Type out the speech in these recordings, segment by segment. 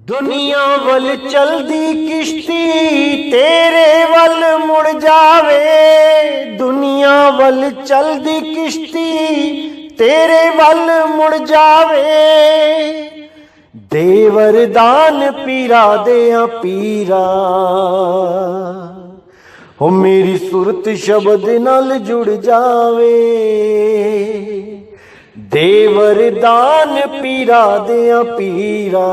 दुनिया वल चलदी किश्ती तेरे वल मुड़ जावे। दुनिया वल चलदी किश्ती तेरे वल मुड़ जावे। दे वरदान पीरा देया पीरा, हो मेरी सुरत शब्द नाल जुड़ जावे। दे वरदान पीरा देया पीरा,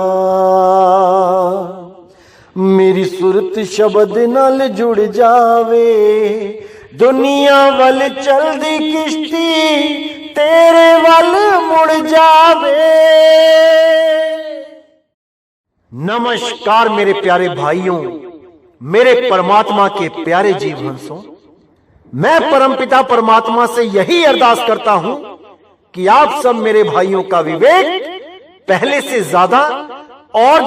मेरी सुरत शब्द नाल जुड़ जावे। दुनिया वल चलदी किश्ती तेरे वल मुड़ जावे। नमस्कार मेरे प्यारे भाइयों, मेरे परमात्मा के प्यारे जीव हंसों। मैं परमपिता परमात्मा से यही अरदास करता हूं कि आप सब मेरे भाइयों का विवेक पहले से ज्यादा और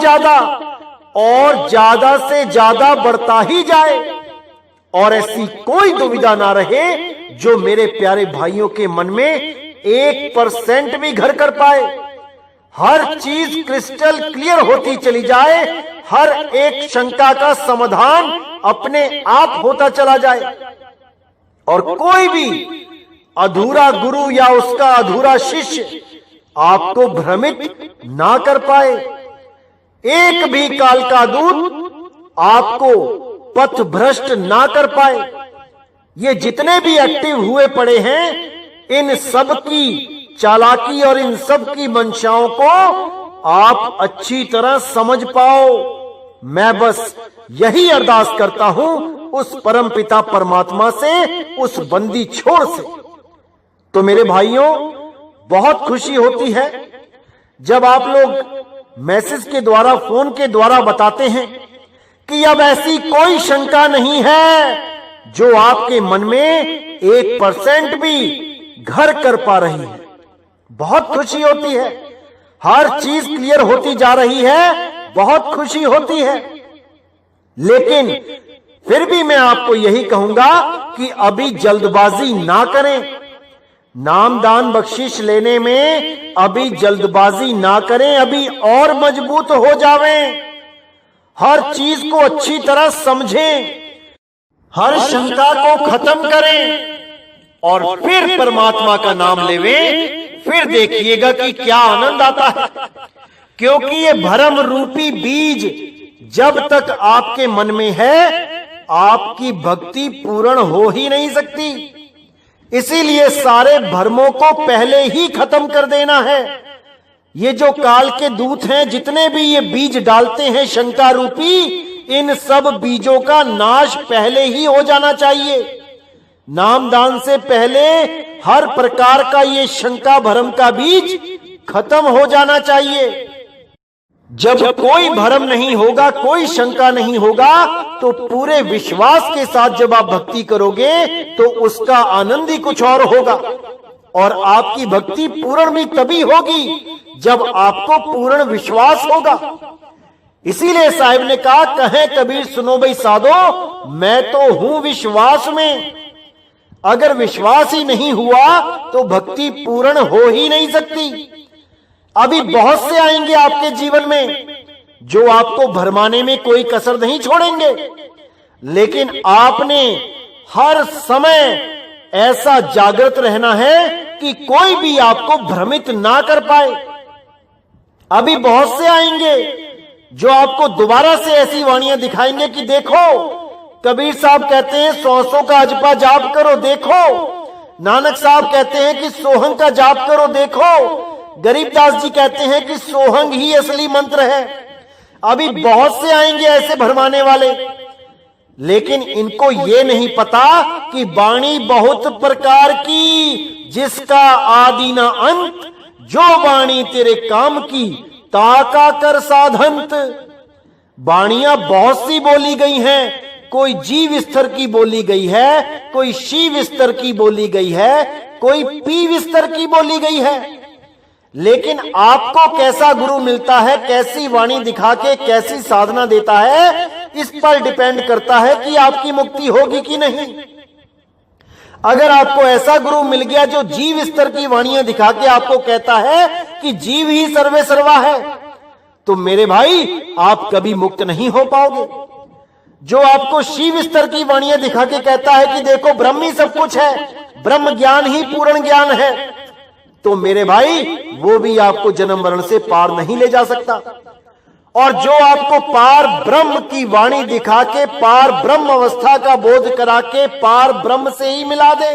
ज्यादा से ज्यादा बढ़ता ही जाए, और ऐसी कोई दुविधा ना रहे जो मेरे प्यारे भाइयों के मन में 1% भी घर कर पाए। हर चीज क्रिस्टल क्लियर होती चली जाए, हर एक शंका का समाधान अपने आप होता चला जाए, और कोई भी अधूरा गुरु या उसका अधूरा शिष्य आपको भ्रमित ना कर पाए। एक भी काल का दूत आपको पथ भ्रष्ट ना कर पाए। ये जितने भी एक्टिव हुए पड़े हैं, इन सब की चालाकी और इन सब की मंशाओं को आप अच्छी तरह समझ पाओ। मैं बस यही अरदास करता हूं उस परम पिता परमात्मा से, उस बंदी छोड़ से। तो मेरे भाइयों, बहुत खुशी होती है जब आप लोग मैसेज के द्वारा, फोन के द्वारा बताते हैं कि अब ऐसी कोई शंका नहीं है जो आपके मन में 1% भी घर कर पा रही है। बहुत खुशी होती है, हर चीज क्लियर होती जा रही है, बहुत खुशी होती है। लेकिन फिर भी मैं आपको यही कहूंगा कि अभी जल्दबाजी ना करें। नामदान बख्शिश लेने में अभी जल्दबाजी ना करें, अभी और मजबूत हो जावें। हर चीज को अच्छी तरह समझें, हर शंका को खत्म करें, और फिर परमात्मा का नाम लेवें। फिर देखिएगा कि क्या आनंद आता है, क्योंकि ये भ्रम रूपी बीज जब तक आपके मन में है, आपकी भक्ति पूर्ण हो ही नहीं सकती। इसीलिए सारे भ्रमों को पहले ही खत्म कर देना है। ये जो काल के दूत हैं, जितने भी ये बीज डालते हैं शंका रूपी, इन सब बीजों का नाश पहले ही हो जाना चाहिए। नामदान से पहले हर प्रकार का ये शंका भ्रम का बीज खत्म हो जाना चाहिए। जब कोई भ्रम नहीं होगा, कोई शंका नहीं होगा, तो पूरे विश्वास के साथ जब आप भक्ति करोगे तो उसका आनंद ही कुछ और होगा। और आपकी भक्ति पूर्ण भी तभी होगी जब आपको पूर्ण विश्वास होगा। इसीलिए साहिब ने कहा, कहें कबीर सुनो भाई साधो, मैं तो हूं विश्वास में। अगर विश्वास ही नहीं हुआ तो भक्ति पूर्ण हो ही नहीं सकती। अभी बहुत से आएंगे आपके जीवन में जो आपको भरमाने में कोई कसर नहीं छोड़ेंगे, लेकिन आपने हर समय ऐसा जागृत रहना है कि कोई भी आपको भ्रमित ना कर पाए। अभी बहुत से आएंगे जो आपको दोबारा से ऐसी वाणियां दिखाएंगे कि देखो, कबीर साहब कहते हैं 100 का अजपा जाप करो, देखो। नानक साहब कहते हैं कि सोहंग का जाप करो, देखो। गरीबदास जी कहते हैं कि सोहंग ही असली मंत्र है। अभी बहुत से आएंगे ऐसे भरमाने वाले, लेकिन इनको ये नहीं पता कि वाणी बहुत प्रकार की, जिसका आदि ना अंत, जो वाणी तेरे काम की, ताका कर साधंत। वाणियां बहुत सी बोली गई हैं, कोई जीव स्तर की बोली गई है, कोई शिव स्तर की बोली गई है, कोई पीव स्तर की बोली गई है। लेकिन आपको कैसा गुरु मिलता है, कैसी वाणी दिखा के कैसी साधना देता है, इस पर डिपेंड करता है कि आपकी मुक्ति होगी कि नहीं। अगर आपको ऐसा गुरु मिल गया जो जीव स्तर की वाणियां दिखा के आपको कहता है कि जीव ही सर्वे सर्वा है, तो मेरे भाई आप कभी मुक्त नहीं हो पाओगे। जो आपको शिव स्तर की वाणियां दिखा के कहता है कि देखो ब्रह्म ही सब कुछ है, ब्रह्म ज्ञान ही पूर्ण ज्ञान है, तो मेरे भाई वो भी आपको जन्म मरण से पार नहीं ले जा सकता। और जो आपको पार ब्रह्म की वाणी दिखा के पार ब्रह्म अवस्था का बोध करा के पार ब्रह्म से ही मिला दे,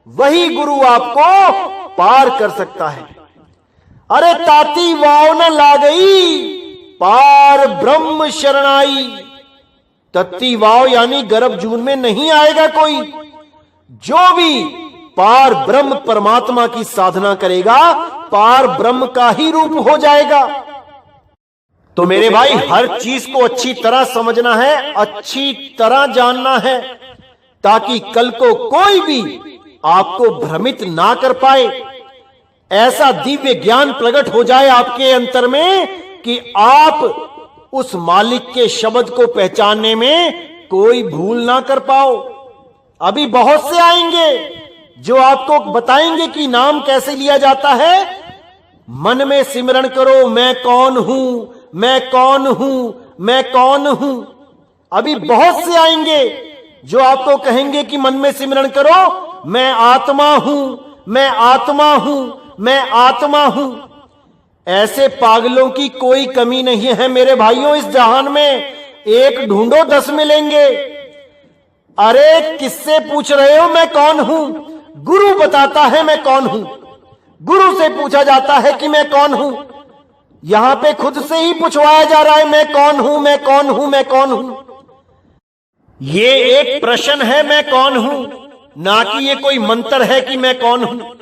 वही गुरु आपको पार कर सकता है। अरे ताती वाव न ला गई, पार ब्रह्म शरणाई। तत्ती वाव यानी गर्भ जून में नहीं आएगा कोई। जो भी पार ब्रह्म परमात्मा की साधना करेगा, पार ब्रह्म का ही रूप हो जाएगा। तो मेरे भाई हर चीज को अच्छी तरह समझना है, अच्छी तरह जानना है, ताकि कल को कोई भी आपको भ्रमित ना कर पाए। ऐसा दिव्य ज्ञान प्रकट हो जाए आपके अंतर में कि आप उस मालिक के शब्द को पहचानने में कोई भूल ना कर पाओ। अभी बहुत से आएंगे जो आपको बताएंगे कि नाम कैसे लिया जाता है। मन में सिमरण करो, मैं कौन हूं, मैं कौन हूं, मैं कौन हूं। अभी बहुत से आएंगे जो आपको कहेंगे कि मन में सिमरण करो, मैं आत्मा हूं, मैं आत्मा हूं, मैं आत्मा हूं। ऐसे पागलों की कोई कमी नहीं है मेरे भाइयों इस जहान में। एक ढूंढो 10 मिलेंगे। अरे किससे पूछ रहे हो मैं कौन हूं? गुरु बताता है मैं कौन हूं। गुरु से पूछा जाता है कि मैं कौन हूं। यहां पे खुद से ही पूछवाया जा रहा है मैं कौन हूं, मैं कौन हूं, मैं कौन हूं। ये एक प्रश्न है मैं कौन हूं, ना कि ये कोई मंत्र है कि मैं कौन हूं।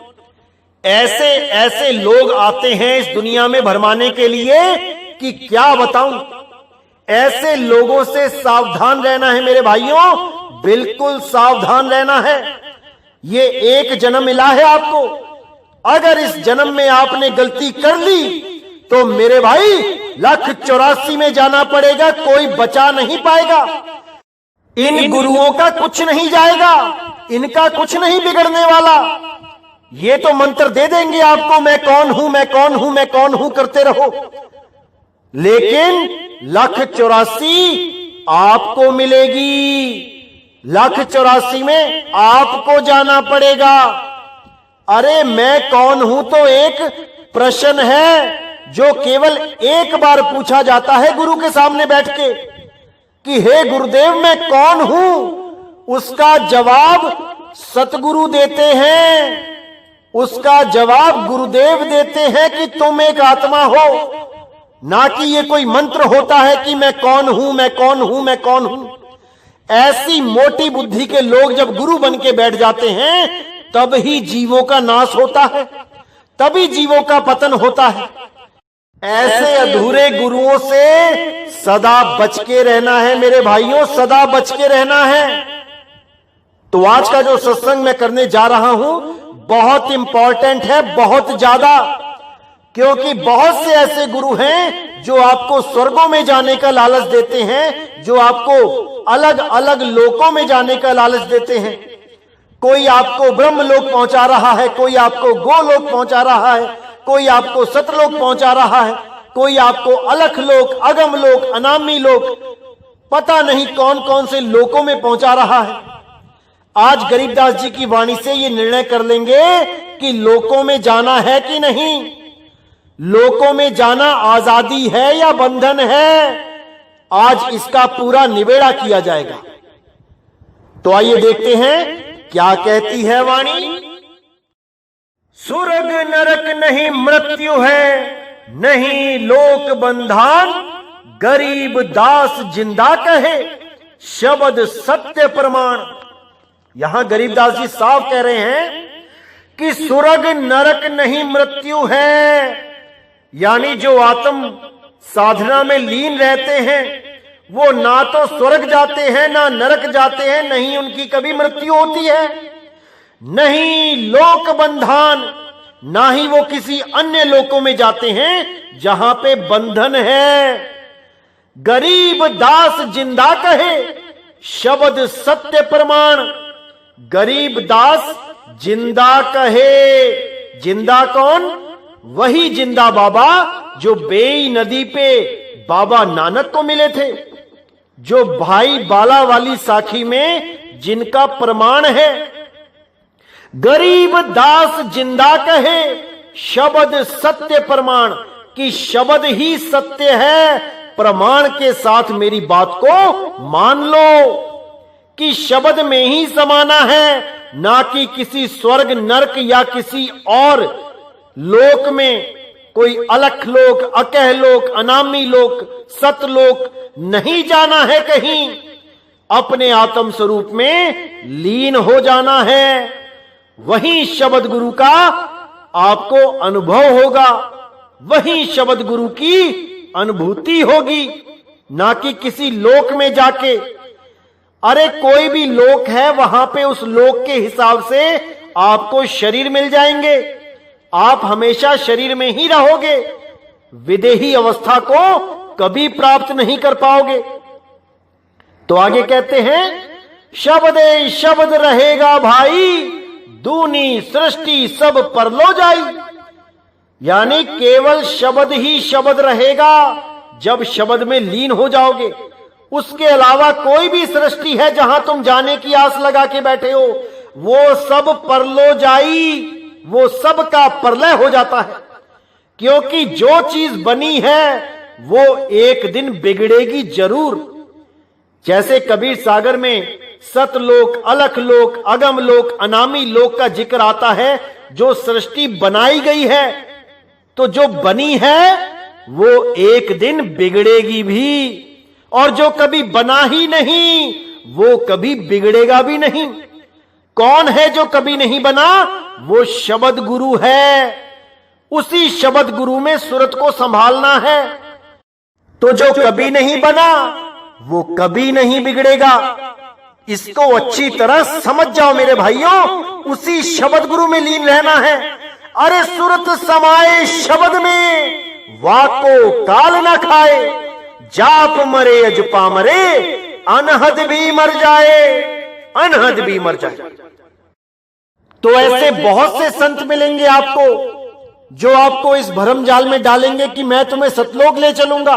ऐसे ऐसे लोग आते हैं इस दुनिया में भरमाने के लिए कि क्या बताऊं। ऐसे लोगों से सावधान रहना है मेरे भाइयों, बिल्कुल सावधान रहना है। ये एक जन्म मिला है आपको। अगर इस जन्म में आपने गलती कर ली तो मेरे भाई 1,84 में जाना पड़ेगा, कोई बचा नहीं पाएगा। इन गुरुओं का कुछ नहीं जाएगा, इनका कुछ नहीं बिगड़ने वाला। ये तो मंत्र दे देंगे आपको मैं कौन हूं, मैं कौन हूं, मैं कौन हूं करते रहो, लेकिन 1,84 आपको मिलेगी। 1,84 में आपको जाना पड़ेगा। अरे मैं कौन हूं तो एक प्रश्न है जो केवल एक बार पूछा जाता है गुरु के सामने बैठ के कि हे गुरुदेव मैं कौन हूं। उसका जवाब सतगुरु देते हैं, उसका जवाब गुरुदेव देते हैं कि तुम एक आत्मा हो, ना कि ये कोई मंत्र होता है कि मैं कौन हूं, मैं कौन हूं, मैं कौन हूं। ऐसी मोटी बुद्धि के लोग जब गुरु बन के बैठ जाते हैं तब ही जीवों का नाश होता है, तभी जीवों का पतन होता है। ऐसे अधूरे गुरुओं से सदा बच के रहना है मेरे भाइयों, सदा बच के रहना है। तो आज का जो सत्संग मैं करने जा रहा हूं बहुत इंपॉर्टेंट है, बहुत ज्यादा, क्योंकि बहुत से ऐसे गुरु हैं जो आपको स्वर्गों में जाने का लालच देते हैं, जो आपको अलग अलग लोकों में जाने का लालच देते हैं। कोई आपको ब्रह्म लोक पहुंचा रहा है, कोई आपको गोलोक पहुंचा रहा है, कोई आपको सतलोक पहुंचा रहा है, कोई आपको अलख लोक, अगम लोक, अनामी लोक, पता नहीं कौन कौन से लोकों में पहुंचा रहा है। आज गरीबदास जी की वाणी से ये निर्णय कर लेंगे कि लोकों में जाना है कि नहीं। लोकों में जाना आजादी है या बंधन है, आज इसका पूरा निबेड़ा किया जाएगा। तो आइए देखते हैं क्या कहती है वाणी। स्वर्ग नरक नहीं मृत्यु है, नहीं लोक बंधन, गरीब दास जिंदा कहे, शब्द सत्य प्रमाण। यहां गरीबदास जी साफ कह रहे हैं कि स्वर्ग नरक नहीं मृत्यु है, यानी जो आत्म साधना में लीन रहते हैं वो ना तो स्वर्ग जाते हैं ना नरक जाते हैं, नहीं उनकी कभी मृत्यु होती है, नहीं लोक बंधन, ना ही वो किसी अन्य लोकों में जाते हैं जहां पे बंधन है। गरीब दास जिंदा कहे, शब्द सत्य प्रमाण। गरीब दास जिंदा कहे, जिंदा कौन? वही जिंदा बाबा जो बेई नदी पे बाबा नानक को मिले थे, जो भाई बाला वाली साखी में जिनका प्रमाण है। गरीब दास जिंदा कहे शब्द सत्य प्रमाण, कि शब्द ही सत्य है, प्रमाण के साथ मेरी बात को मान लो कि शब्द में ही समाना है, ना कि किसी स्वर्ग नरक या किसी और लोक में। कोई अलख लोक, अकह लोक, अनामी लोक, सतलोक नहीं जाना है कहीं, अपने आत्म स्वरूप में लीन हो जाना है। वही शब्द गुरु का आपको अनुभव होगा, वही शब्द गुरु की अनुभूति होगी, ना कि किसी लोक में जाके। अरे कोई भी लोक है, वहां पे उस लोक के हिसाब से आपको शरीर मिल जाएंगे, आप हमेशा शरीर में ही रहोगे, विदेही अवस्था को कभी प्राप्त नहीं कर पाओगे। तो आगे कहते हैं, शब्दे शब्द रहेगा भाई, दूनी सृष्टि सब परलो जाई। यानी केवल शब्द ही शब्द रहेगा जब शब्द में लीन हो जाओगे। उसके अलावा कोई भी सृष्टि है जहां तुम जाने की आस लगा के बैठे हो, वो सब परलो जाई, वो सब का प्रलय हो जाता है। क्योंकि जो चीज बनी है वो एक दिन बिगड़ेगी जरूर। जैसे कबीर सागर में सतलोक, अलख लोक, अगम लोक, अनामी लोक का जिक्र आता है। जो सृष्टि बनाई गई है, तो जो बनी है वो एक दिन बिगड़ेगी भी, और जो कभी बना ही नहीं वो कभी बिगड़ेगा भी नहीं। कौन है जो कभी नहीं बना? वो शब्द गुरु है। उसी शब्द गुरु में सूरत को संभालना है। तो जो कभी नहीं बना वो कभी नहीं बिगड़ेगा। इसको अच्छी तरह समझ जाओ मेरे भाइयों, उसी शब्द गुरु में लीन रहना है। अरे सूरत समाए शब्द में, वाको काल न खाए, जाप मरे अजपा मरे, अनहद भी मर जाए, अनहद भी मर जाए। तो ऐसे बहुत से संत मिलेंगे आपको जो आपको इस भरम जाल में डालेंगे कि मैं तुम्हें सतलोक ले चलूंगा।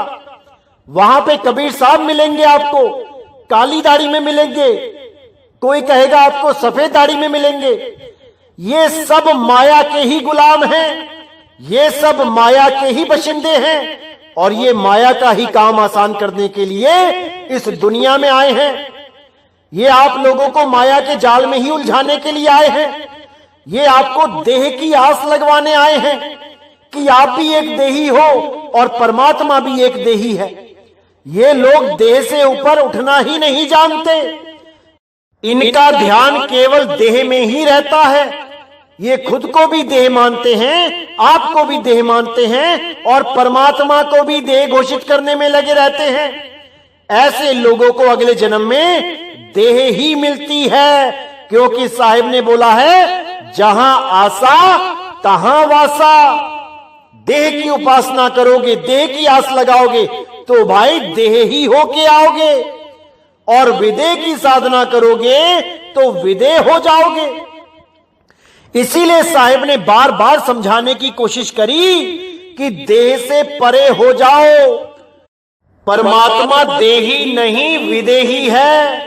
वहां पे कबीर साहब मिलेंगे आपको, काली दाढ़ी में मिलेंगे, कोई कहेगा आपको सफेद दाढ़ी में मिलेंगे। ये सब माया के ही गुलाम हैं, ये सब माया के ही बशिंदे हैं, और ये माया का ही काम आसान करने के लिए इस दुनिया में आए हैं। ये आप लोगों को माया के जाल में ही उलझाने के लिए आए हैं। ये आपको देह की आस लगवाने आए हैं कि आप भी एक देही हो और परमात्मा भी एक देही है। ये लोग देह से ऊपर उठना ही नहीं जानते। इनका ध्यान केवल देह में ही रहता है। ये खुद को भी देह मानते हैं, आपको भी देह मानते हैं, और परमात्मा को भी देह घोषित करने में लगे रहते हैं। ऐसे लोगों को अगले जन्म में देह ही मिलती है, क्योंकि साहिब ने बोला है, जहां आसा तहां वासा। देह की उपासना करोगे, देह की आस लगाओगे, तो भाई देह ही होके आओगे, और विदेह की साधना करोगे तो विदेह हो जाओगे। इसीलिए साहिब ने बार बार समझाने की कोशिश करी कि देह से परे हो जाओ। परमात्मा देही नहीं विदेही है।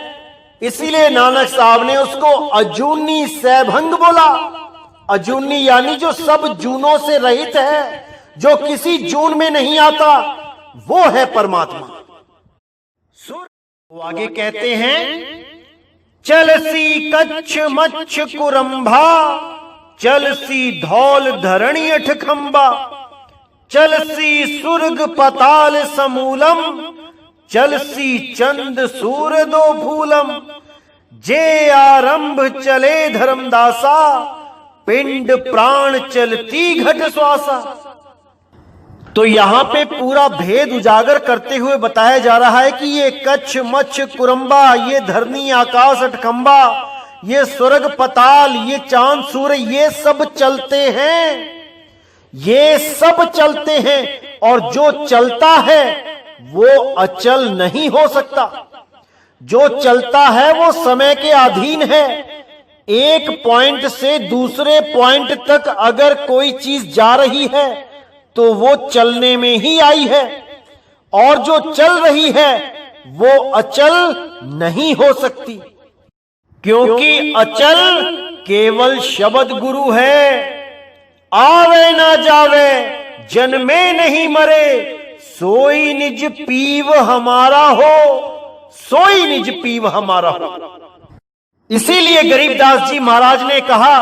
इसीलिए नानक साहब ने उसको अजूनी सैभंग बोला। अजूनी यानी जो सब जूनों से रहित है, जो किसी जून में नहीं आता, वो है परमात्मा। वो आगे कहते हैं, चलसी कच्छ मच्छ कुरंभा, चलसी धौल धरणी अठखंबा, चलसी सुर्ग पताल समूलम, चलसी चंद सूर दो फूलम, जे आरंभ चले धर्मदासा, पिंड प्राण चलती घट श्वासा। तो यहां पे पूरा भेद उजागर करते हुए बताया जा रहा है कि ये कच्छ मच्छ कुरंबा, ये धरनी आकाश अठखंबा, ये स्वर्ग पताल, ये चांद सूर्य, ये सब चलते हैं, ये सब चलते हैं। और जो चलता है वो अचल नहीं हो सकता। जो चलता है वो समय के अधीन है। एक पॉइंट से दूसरे पॉइंट तक अगर कोई चीज जा रही है तो वो चलने में ही आई है, और जो चल रही है वो अचल नहीं हो सकती, क्योंकि अचल केवल शब्द गुरु है। आवे ना जावे, जन्मे नहीं मरे, सोई निज पीव हमारा हो, सोई निज पीव हमारा हो। इसीलिए गरीबदास जी महाराज ने कहा,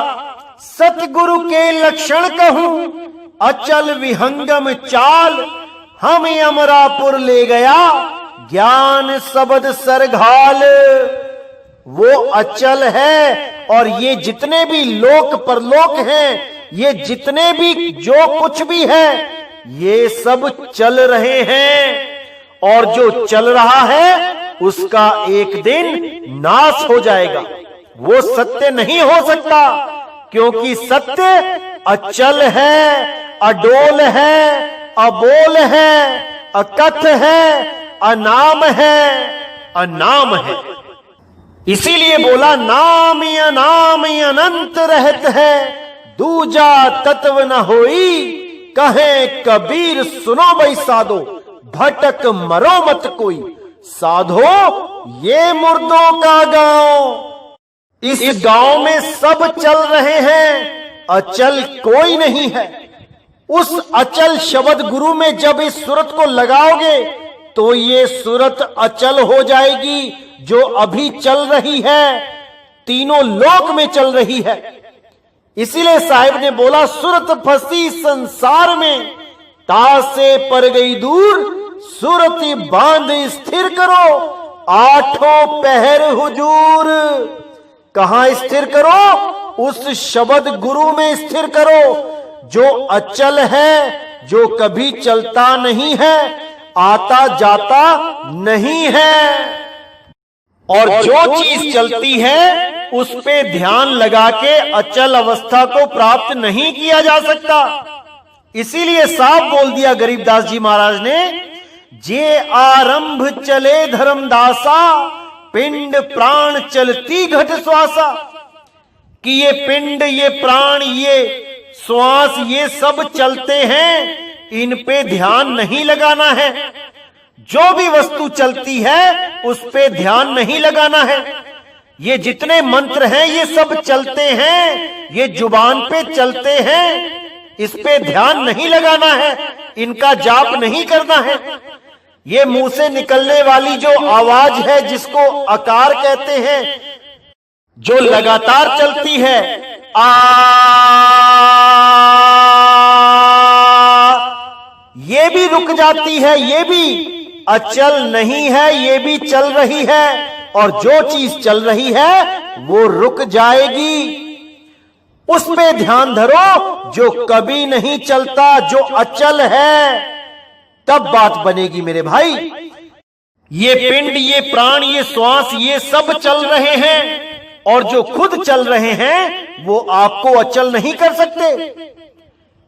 सतगुरु के लक्षण कहूं, अचल विहंगम चाल, हम अमरापुर ले गया, ज्ञान शब्द सरघाल। वो अचल है, और ये जितने भी लोक परलोक हैं, ये जितने भी जो कुछ भी है, ये सब चल रहे हैं, और जो चल रहा है उसका एक दिन नाश हो जाएगा। वो सत्य नहीं हो सकता, क्योंकि सत्य अचल है, अडोल है, अबोल है, अकथ है, अनाम है, अनाम है। इसीलिए बोला, नाम अनाम अनंत रहत है, दूजा तत्व न होई, कहे कबीर सुनो भाई साधो, भटक मरो मत कोई। साधो ये मुर्दों का गांव, इस गांव में सब चल रहे हैं, अचल कोई नहीं है। उस अचल शब्द गुरु में जब इस सूरत को लगाओगे तो ये सूरत अचल हो जाएगी, जो अभी चल रही है, तीनों लोक में चल रही है। इसीलिए साहिब ने बोला, सूरत फंसी संसार में, तासे पर गई दूर, सूरती बांध स्थिर करो, आठों पहर हुजूर। कहां स्थिर करो? उस शब्द गुरु में स्थिर करो, जो अचल है, जो कभी चलता नहीं है, आता जाता नहीं है। और जो चीज चलती है उस पे ध्यान लगा के अचल अवस्था को प्राप्त नहीं किया जा सकता। इसीलिए साफ बोल दिया गरीबदास जी महाराज ने, जे आरंभ चले धर्मदासा, पिंड प्राण चलती घट श्वासा। कि ये पिंड, ये प्राण, ये श्वास, ये सब चलते हैं, इन पे ध्यान नहीं लगाना है। जो भी वस्तु चलती है उस पे ध्यान नहीं लगाना है। ये जितने मंत्र हैं ये सब चलते हैं, ये जुबान पे चलते हैं, इस पे ध्यान नहीं लगाना है, इनका जाप नहीं करना है। ये मुंह से निकलने वाली जो आवाज है, जिसको आकार कहते हैं, जो लगातार चलती है, ये भी रुक जाती है, ये भी अचल नहीं है, ये भी चल रही है। और जो चीज चल रही है वो रुक जाएगी। उस पे ध्यान धरो जो कभी नहीं चलता, जो अचल है, तब बात बनेगी मेरे भाई। ये पिंड, ये प्राण, ये श्वास, ये सब चल रहे हैं, और जो खुद चल रहे हैं वो आपको अचल नहीं कर सकते।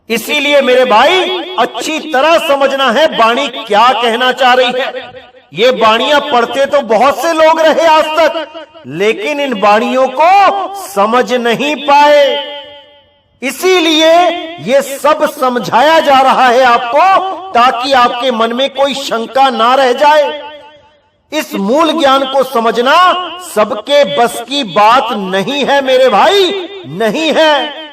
इसीलिए मेरे भाई अच्छी तरह समझना है वाणी क्या कहना चाह रही है। ये वाणियां पढ़ते तो बहुत से लोग रहे आज तक, लेकिन इन वाणियों को समझ नहीं पाए। इसीलिए ये सब समझाया जा रहा है आपको, ताकि आपके मन में कोई शंका ना रह जाए। इस मूल ज्ञान को समझना सबके बस की बात नहीं है मेरे भाई, नहीं है।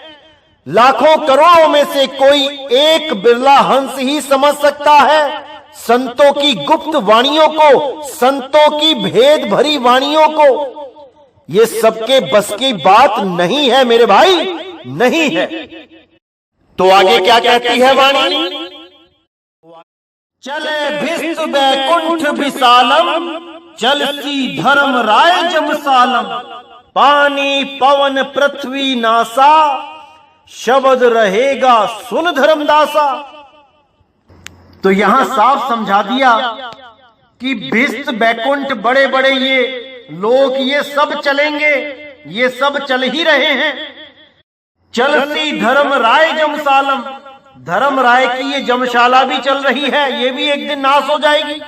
लाखों करोड़ों में से कोई एक बिरला हंस ही समझ सकता है संतों की गुप्त वाणियों को, संतों की भेद भरी वाणियों को। ये सबके बस की बात नहीं है मेरे भाई, नहीं है। तो आगे क्या कहती है वाणी? चले भिस्त बैकुंठ विशालम, चलती धर्म राय जमसालम, पानी पवन पृथ्वी नासा, शब्द रहेगा सुन धर्मदासा। तो यहां साफ समझा दिया कि भिस्त बैकुंठ, बड़े बड़े ये लोग, ये सब चलेंगे, ये सब चल ही रहे हैं। चलती धर्म राय जमसालम, धर्म राय की ये जमशाला भी चल रही है, ये भी एक दिन नाश हो जाएगी।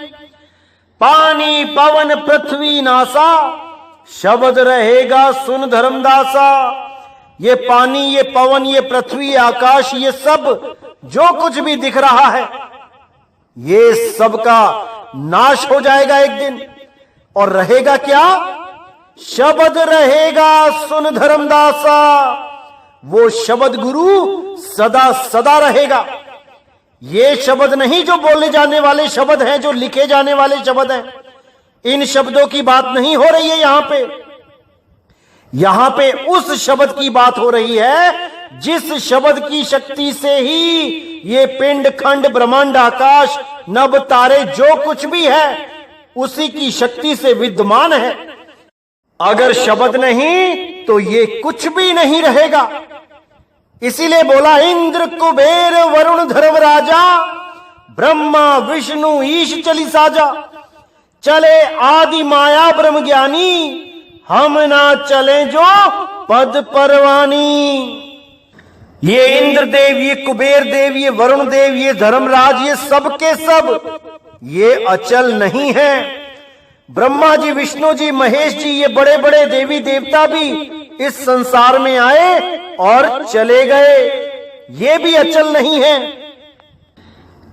पानी पवन पृथ्वी नासा, शब्द रहेगा सुन धर्मदासा। ये पानी, ये पवन, ये पृथ्वी, ये आकाश, ये सब जो कुछ भी दिख रहा है, ये सब का नाश हो जाएगा एक दिन। और रहेगा क्या? शब्द रहेगा सुन धर्मदासा। वो शब्द गुरु सदा सदा रहेगा। ये शब्द नहीं जो बोले जाने वाले शब्द हैं, जो लिखे जाने वाले शब्द हैं। इन शब्दों की बात नहीं हो रही है यहां पे उस शब्द की बात हो रही है जिस शब्द की शक्ति से ही ये पिंड खंड ब्रह्मांड आकाश नभ तारे जो कुछ भी है उसी की शक्ति से विद्यमान है। अगर शब्द नहीं तो ये कुछ भी नहीं रहेगा। इसीलिए बोला इंद्र कुबेर वरुण धर्मराजा, ब्रह्मा विष्णु ईश चली साजा। चले आदि माया ब्रह्म ज्ञानी, हम ना चले जो पद परवानी। ये इंद्र देव, ये कुबेर देव, ये वरुण देव, ये धर्मराज, ये सब के सब ये अचल नहीं है। ब्रह्मा जी, विष्णु जी, महेश जी, ये बड़े बड़े देवी देवता भी इस संसार में आए और चले गए, ये भी अचल नहीं है।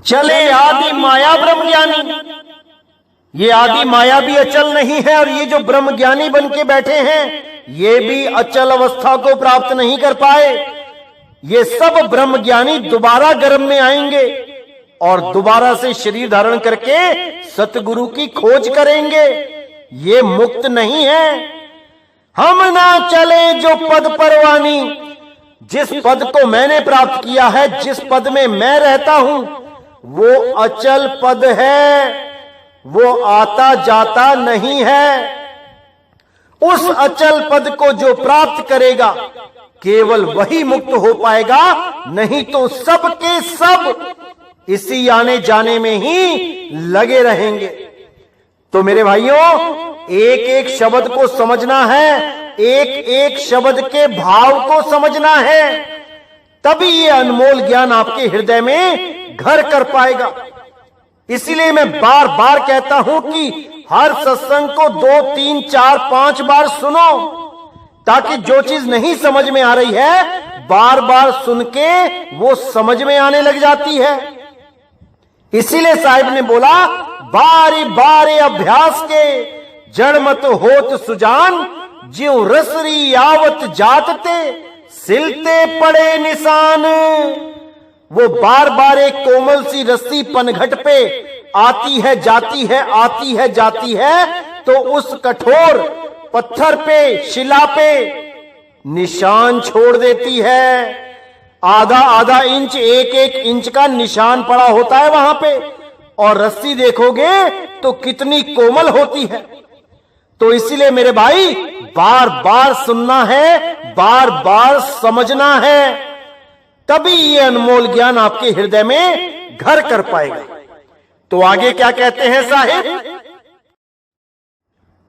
चले आदि माया ब्रह्म ज्ञानी, ये आदि माया भी अचल नहीं है। और ये जो ब्रह्म ज्ञानी बन के बैठे हैं ये भी अचल अवस्था को प्राप्त नहीं कर पाए। ये सब ब्रह्म ज्ञानी दोबारा गर्भ में आएंगे और दोबारा से शरीर धारण करके सतगुरु की खोज करेंगे। ये मुक्त नहीं है। हम ना चले जो पद परवानी, जिस पद को मैंने प्राप्त किया है, जिस पद में मैं रहता हूं वो अचल पद है, वो आता जाता नहीं है। उस अचल पद को जो प्राप्त करेगा केवल वही मुक्त हो पाएगा, नहीं तो सब के सब इसी आने जाने में ही लगे रहेंगे। तो मेरे भाइयों, एक एक शब्द को समझना है, एक एक शब्द के भाव को समझना है, तभी ये अनमोल ज्ञान आपके हृदय में घर कर पाएगा। इसीलिए मैं बार बार कहता हूं कि हर सत्संग को 2, 3, 4, 5 बार सुनो, ताकि जो चीज नहीं समझ में आ रही है बार बार सुन के वो समझ में आने लग जाती है। इसीलिए साहिब ने बोला बारी बारे अभ्यास के जड़ मत होत सुजान, ज्यों रसरी आवत जातते सिलते पड़े निशान। वो बार बार एक कोमल सी रस्सी पनघट पे आती है जाती है, आती है जाती है, तो उस कठोर पत्थर पे, शिला पे निशान छोड़ देती है। आधा आधा इंच, एक एक इंच का निशान पड़ा होता है वहां पे। और रस्सी देखोगे तो कितनी कोमल होती है। तो इसीलिए मेरे भाई बार बार सुनना है, बार बार समझना है, तभी ये अनमोल ज्ञान आपके हृदय में घर कर पाएगा। तो आगे क्या कहते हैं साहिब?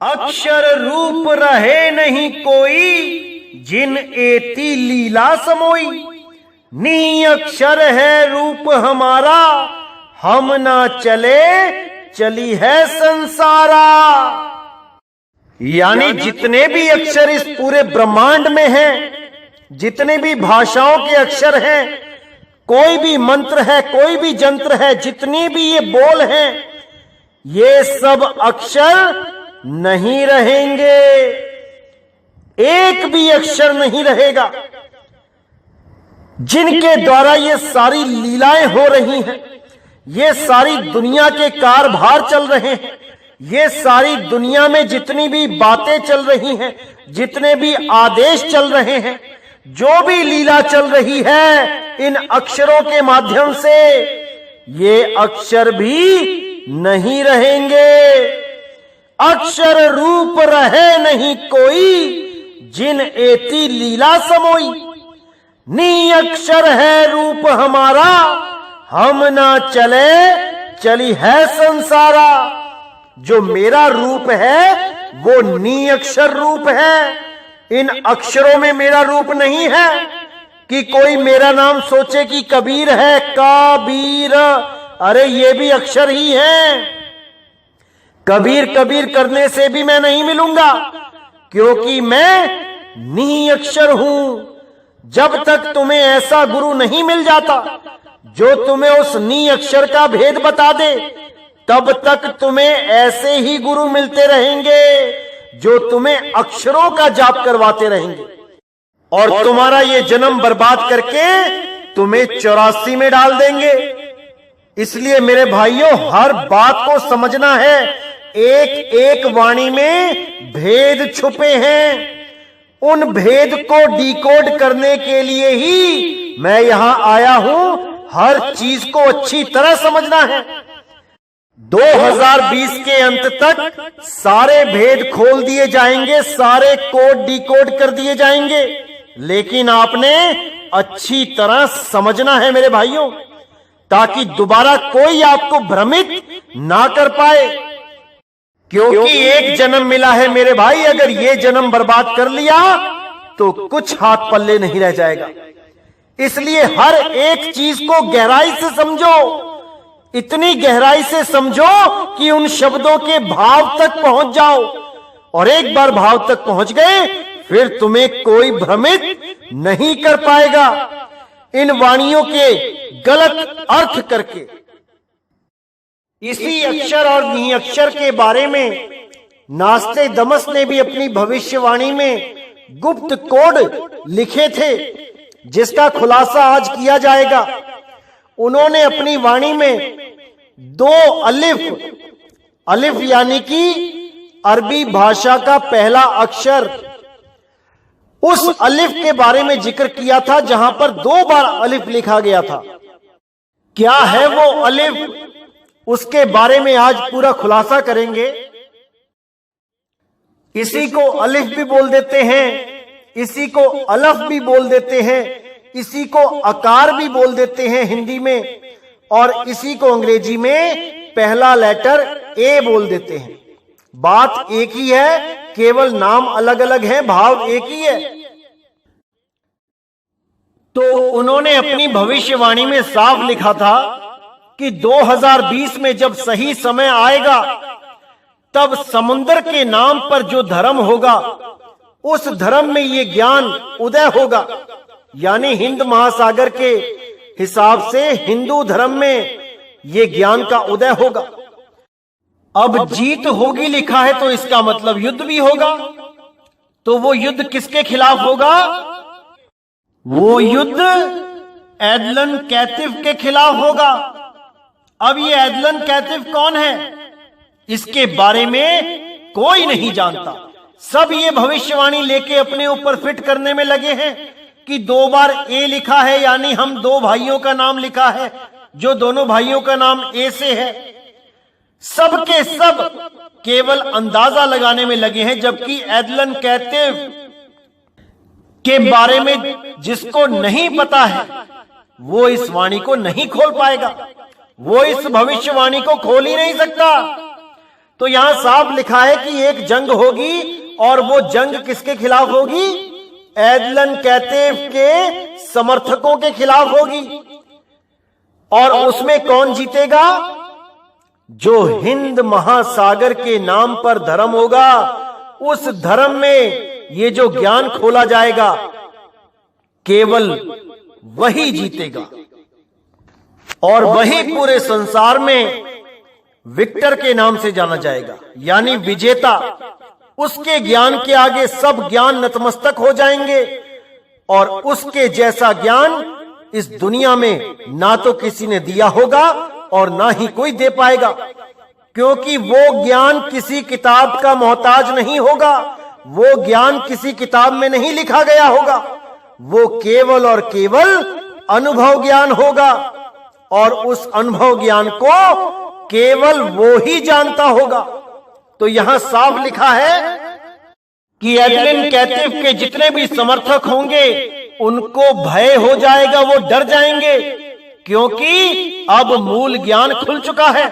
अक्षर रूप रहे नहीं कोई, जिन एती लीला समोई। नी अक्षर है रूप हमारा, हम ना चले चली है संसारा। यानी जितने भी अक्षर इस पूरे ब्रह्मांड में हैं, जितने भी भाषाओं के अक्षर हैं, कोई भी मंत्र है, कोई भी जंत्र है, जितनी भी ये बोल हैं, ये सब अक्षर नहीं रहेंगे। एक भी अक्षर नहीं रहेगा। जिनके द्वारा ये सारी लीलाएं हो रही हैं, ये सारी दुनिया के कारभार चल रहे हैं, ये सारी दुनिया में जितनी भी बातें चल रही हैं, जितने भी आदेश चल रहे हैं, जो भी लीला चल रही है इन अक्षरों के माध्यम से, ये अक्षर भी नहीं रहेंगे। अक्षर रूप रहे नहीं कोई, जिन एती लीला समोई। नी अक्षर है रूप हमारा, हम ना चले चली है संसारा। जो मेरा रूप है वो नी अक्षर रूप है। इन अक्षरों में मेरा रूप नहीं है कि कोई मेरा नाम सोचे कि कबीर है। कबीर, अरे ये भी अक्षर ही है। कबीर कबीर करने से भी मैं नहीं मिलूंगा। क्योंकि मैं नी अक्षर हूं। जब तक तुम्हें ऐसा गुरु नहीं मिल जाता जो तुम्हें उस नी अक्षर का भेद बता दे, तब तक तुम्हें ऐसे ही गुरु मिलते रहेंगे जो तुम्हें अक्षरों का जाप करवाते रहेंगे और तुम्हारा ये जन्म बर्बाद करके तुम्हें 84 में डाल देंगे। इसलिए मेरे भाइयों, हर बात को समझना है। एक एक वाणी में भेद छुपे हैं। उन भेद को डिकोड करने के लिए ही मैं यहां आया हूं। हर चीज को अच्छी तरह समझना है। 2020 के अंत तक सारे भेद खोल दिए जाएंगे, सारे कोड डिकोड कर दिए जाएंगे, लेकिन आपने अच्छी तरह समझना है मेरे भाइयों, ताकि दोबारा कोई आपको भ्रमित ना कर पाए। क्योंकि एक जन्म मिला है मेरे भाई, अगर ये जन्म बर्बाद कर लिया तो कुछ हाथ पल्ले नहीं रह जाएगा। इसलिए हर एक चीज को गहराई से समझो, इतनी गहराई से समझो कि उन शब्दों के भाव तक पहुंच जाओ, और एक बार भाव तक पहुंच गए फिर तुम्हें कोई भ्रमित नहीं कर पाएगा इन वाणियों के गलत अर्थ करके। इसी अक्षर और नी अक्षर के बारे में नास्टेदमस ने भी अपनी भविष्यवाणी में गुप्त कोड लिखे थे, जिसका खुलासा आज किया जाएगा। उन्होंने अपनी वाणी में 2 अलिफ यानी कि अरबी भाषा का पहला अक्षर, उस अलिफ के बारे में जिक्र किया था, जहां पर 2 बार अलिफ लिखा गया था। क्या है वो अलिफ, उसके बारे में आज पूरा खुलासा करेंगे। इसी को अलिफ भी बोल देते हैं, इसी को अलफ भी बोल देते हैं, इसी को आकार भी बोल देते हैं हिंदी में, और इसी को अंग्रेजी में पहला लेटर ए बोल देते हैं। बात एक ही है, केवल नाम अलग अलग है, भाव एक ही है। तो उन्होंने अपनी भविष्यवाणी में साफ लिखा था कि 2020 में जब सही समय आएगा, तब समुद्र के नाम पर जो धर्म होगा, उस धर्म में ये ज्ञान उदय होगा। यानी हिंद महासागर के हिसाब से हिंदू धर्म में ये ज्ञान का उदय होगा। अब जीत होगी लिखा है, तो इसका मतलब युद्ध भी होगा। तो वो युद्ध किसके खिलाफ होगा? वो युद्ध एडलन कैटिव के खिलाफ होगा। अब ये एडलन कैटिव कौन है, इसके बारे में कोई नहीं जानता। सब ये भविष्यवाणी लेके अपने ऊपर फिट करने में लगे हैं कि 2 बार ए लिखा है, यानी हम 2 भाइयों का नाम लिखा है, जो दोनों भाइयों का नाम ए से है। सब के सब केवल अंदाजा लगाने में लगे हैं, जबकि एडलन कैटिव के बारे में जिसको नहीं पता है, वो इस वाणी को नहीं खोल पाएगा, वो इस भविष्यवाणी को खोल ही नहीं सकता। तो यहां साफ लिखा है कि एक जंग होगी, और वो जंग किसके खिलाफ होगी? एडलन कैटिव के समर्थकों के खिलाफ होगी। और उसमें कौन जीतेगा? जो हिंद महासागर के नाम पर धर्म होगा, उस धर्म में ये जो ज्ञान खोला जाएगा, केवल वही जीतेगा, और वही पूरे संसार में विक्टर के नाम से जाना जाएगा, यानी विजेता। उसके ज्ञान के आगे सब ज्ञान नतमस्तक हो जाएंगे, और उसके जैसा ज्ञान इस दुनिया में ना तो किसी ने दिया होगा और ना ही कोई दे पाएगा, क्योंकि वो ज्ञान किसी किताब का मोहताज नहीं होगा, वो ज्ञान किसी किताब में नहीं लिखा गया होगा, वो केवल और केवल अनुभव ज्ञान होगा, और उस अनुभव ज्ञान को केवल वो ही जानता होगा। तो यहां साफ लिखा है कि एडलन कैटिव के जितने भी समर्थक होंगे, उनको भय हो जाएगा, वो डर जाएंगे, क्योंकि अब मूल ज्ञान खुल चुका है।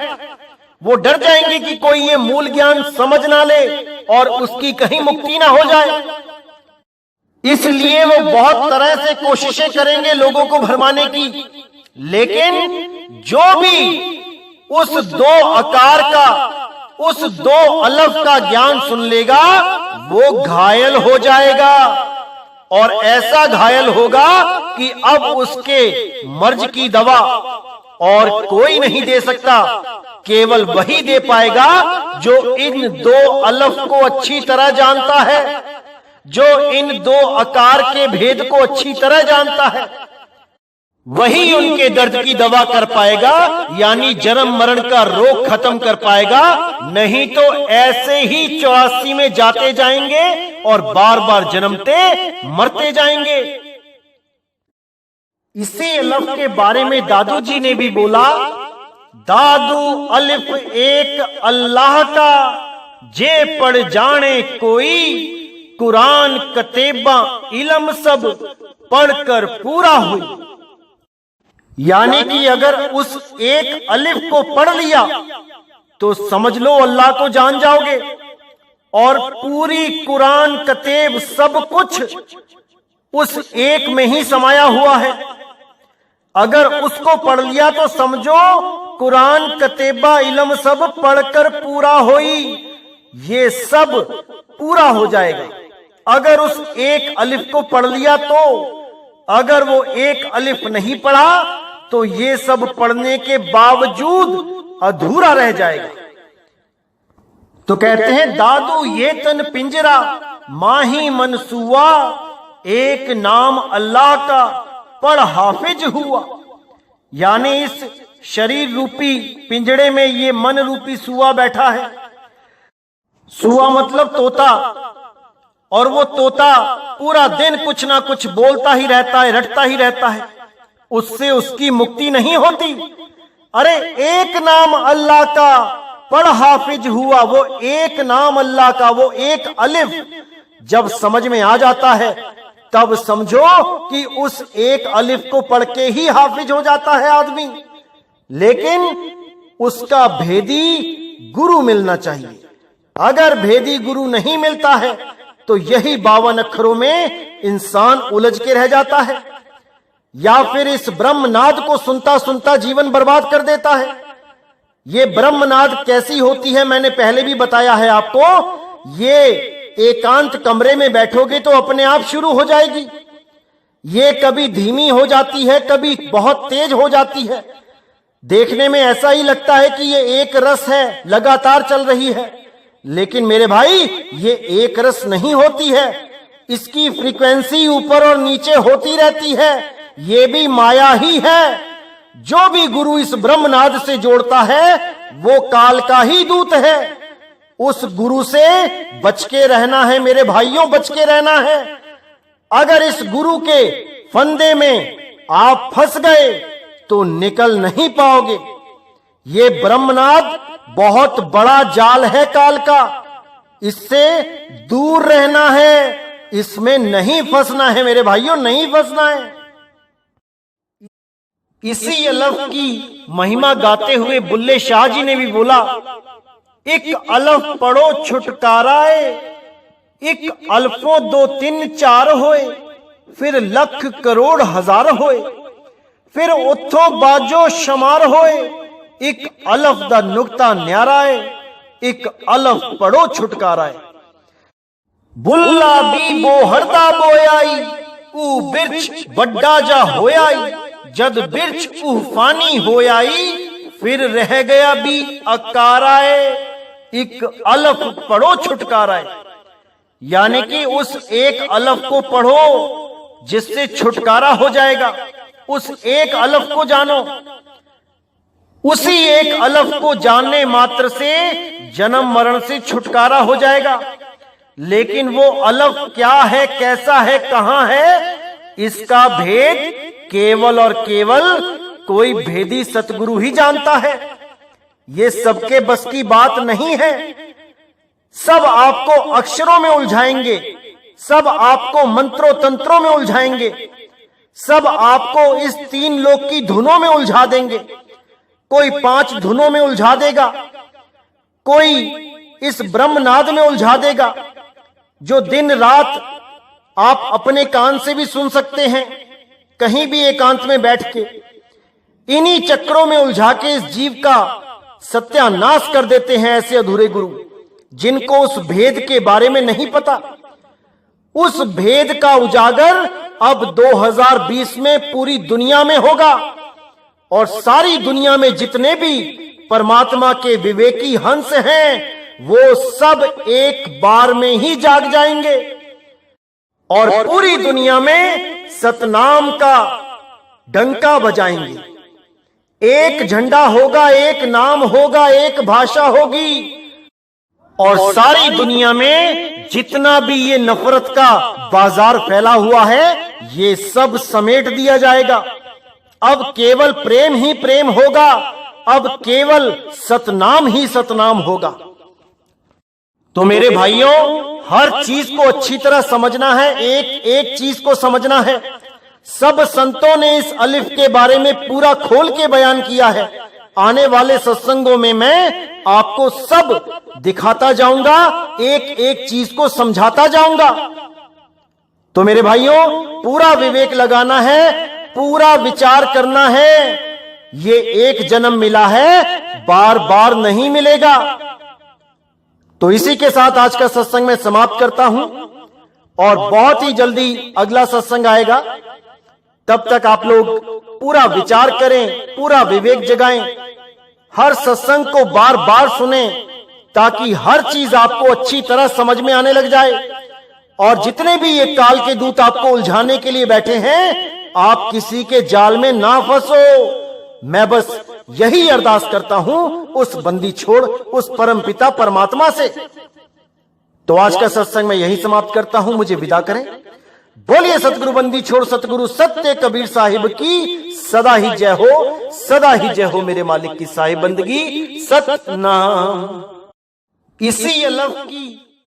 वो डर जाएंगे कि कोई ये मूल ज्ञान समझ ना ले और उसकी कहीं मुक्ति ना हो जाए। इसलिए वो बहुत तरह से कोशिशें करेंगे लोगों को भरमाने की, लेकिन जो भी उस 2 आकार का, उस 2 अलफ का ज्ञान सुन लेगा, वो घायल हो जाएगा और ऐसा घायल होगा कि अब उसके मर्ज की दवा और कोई नहीं दे सकता, केवल वही दे पाएगा जो इन दो अलफ को अच्छी तरह जानता है, जो इन दो आकार के भेद को अच्छी तरह जानता है। वही उनके दर्द की दवा कर पाएगा, यानी जन्म मरण का रोग खत्म कर पाएगा। नहीं तो ऐसे ही 84 में जाते जाएंगे और बार बार जन्मते मरते जाएंगे। इसी अलफ के बारे में दादू जी ने भी बोला, दादू अलिफ एक अल्लाह का, जे पढ़ जाने कोई, कुरान कतेबा इलम सब पढ़कर पूरा हुई। यानी कि अगर उस एक अलिफ को पढ़ लिया तो समझ लो अल्लाह को जान जाओगे, और पूरी कुरान कतेब सब कुछ उस एक में ही समाया हुआ है। अगर उसको पढ़ लिया तो समझो कुरान कतेबा इलम सब पढ़कर पूरा होई, ये सब पूरा हो जाएगा। अगर उस एक अलिफ को पढ़ लिया तो, अगर वो एक अलिफ नहीं पढ़ा तो ये सब पढ़ने के बावजूद अधूरा रह जाएगा। तो कहते हैं दादू ये तन पिंजरा माही मनसुआ, एक नाम अल्लाह का पढ़ हाफिज हुआ। यानी इस शरीर रूपी पिंजड़े में ये मन रूपी सुआ बैठा है। सुआ मतलब तोता, और वो तोता पूरा दिन कुछ ना कुछ बोलता ही रहता है, रटता ही रहता है, उससे उसकी मुक्ति नहीं होती। अरे एक नाम अल्लाह का पढ़ हाफिज हुआ, वो एक नाम अल्लाह का, वो एक अलिफ जब समझ में आ जाता है तब समझो कि उस एक अलिफ को पढ़ के ही हाफिज हो जाता है आदमी। लेकिन उसका भेदी गुरु मिलना चाहिए। अगर भेदी गुरु नहीं मिलता है तो यही 52 अक्षरों में इंसान उलझ के रह जाता है, या फिर इस ब्रह्मनाद को सुनता सुनता जीवन बर्बाद कर देता है। ये ब्रह्मनाद कैसी होती है मैंने पहले भी बताया है आपको। ये एकांत कमरे में बैठोगे तो अपने आप शुरू हो जाएगी। ये कभी धीमी हो जाती है, कभी बहुत तेज हो जाती है। देखने में ऐसा ही लगता है कि ये एक रस है, लगातार चल रही है, लेकिन मेरे भाई ये एक रस नहीं होती है। इसकी फ्रीक्वेंसी ऊपर और नीचे होती रहती है। ये भी माया ही है। जो भी गुरु इस ब्रह्मनाद से जोड़ता है वो काल का ही दूत है। उस गुरु से बच के रहना है मेरे भाइयों, बच के रहना है। अगर इस गुरु के फंदे में आप फंस गए तो निकल नहीं पाओगे। ये ब्रह्मनाद बहुत बड़ा जाल है काल का, इससे दूर रहना है, इसमें नहीं फंसना है मेरे भाइयों, नहीं फंसना है। इसी अलफ की महिमा गाते हुए बुल्ले शाह जी ने भी बोला, एक अलफ पढ़ो छुटकाराए, एक अल्फों 2 3 4 होए, फिर लख करोड़ हजार होए, फिर उथो बाजो शमार होए, एक अलफ दा नुक्ता न्यारा है, एक अलफ पढ़ो छुटकाराए। बुल्ला बी बोहरदा बोयाई, ऊ बिरछ बड्डा जा होयाई, जद बिरछ उफानी होयाई, फिर रह गया भी अकाराए, एक अलफ पढ़ो छुटकाराए। यानी कि उस एक अलफ को पढ़ो जिससे छुटकारा हो जाएगा। उस एक अलफ को जानो, उसी एक अलफ को जानने मात्र से जन्म मरण से छुटकारा हो जाएगा। लेकिन वो अलफ क्या है, कैसा है, कहां है, इसका भेद केवल और केवल कोई भेदी सतगुरु ही जानता है। ये सबके बस की बात नहीं है। सब आपको अक्षरों में उलझाएंगे, सब आपको मंत्रों तंत्रों में उलझाएंगे, सब आपको इस 3 लोक की धुनों में उलझा देंगे। कोई 5 धुनों में उलझा देगा, कोई इस ब्रह्मनाद में उलझा देगा, जो दिन रात आप अपने कान से भी सुन सकते हैं, कहीं भी एकांत में बैठ के। इन्हीं चक्रों में उलझा के इस जीव का सत्यानाश कर देते हैं ऐसे अधूरे गुरु, जिनको उस भेद के बारे में नहीं पता। उस भेद का उजागर अब 2020 में पूरी दुनिया में होगा और सारी दुनिया में जितने भी परमात्मा के विवेकी हंस हैं वो सब एक बार में ही जाग जाएंगे और पूरी दुनिया में सतनाम का डंका बजाएंगे। एक झंडा होगा, एक नाम होगा, एक भाषा होगी और सारी दुनिया में जितना भी ये नफरत का बाजार फैला हुआ है ये सब समेट दिया जाएगा। अब केवल प्रेम ही प्रेम होगा, अब केवल सतनाम ही सतनाम होगा। तो मेरे भाइयों, हर चीज को अच्छी तरह समझना है, एक एक चीज को समझना है। सब संतों ने इस अलिफ के बारे में पूरा खोल के बयान किया है। आने वाले सत्संगों में मैं आपको सब दिखाता जाऊंगा, एक एक चीज को समझाता जाऊंगा। तो मेरे भाइयों, पूरा विवेक लगाना है, पूरा विचार करना है। ये एक जन्म मिला है, बार बार नहीं मिलेगा। तो इसी के साथ आज का सत्संग मैं समाप्त करता हूं और बहुत ही जल्दी अगला सत्संग आएगा। तब तक आप लोग पूरा विचार करें, पूरा विवेक जगाएं, हर सत्संग को बार बार सुनें ताकि हर चीज आपको अच्छी तरह समझ में आने लग जाए। और जितने भी ये काल के दूत आपको उलझाने के लिए बैठे हैं, आप किसी के जाल में ना फंसो। मैं बस यही अरदास करता हूं उस बंदी छोड़, उस परमपिता परमात्मा से। तो आज का सत्संग मैं यही समाप्त करता हूं, मुझे विदा करें। बोलिए सतगुरु बंदी छोड़ सतगुरु सत्य कबीर साहिब की सदा ही जय हो, सदा ही जय हो मेरे मालिक की साहिब बंदगी सतनाम। इसी अलफ की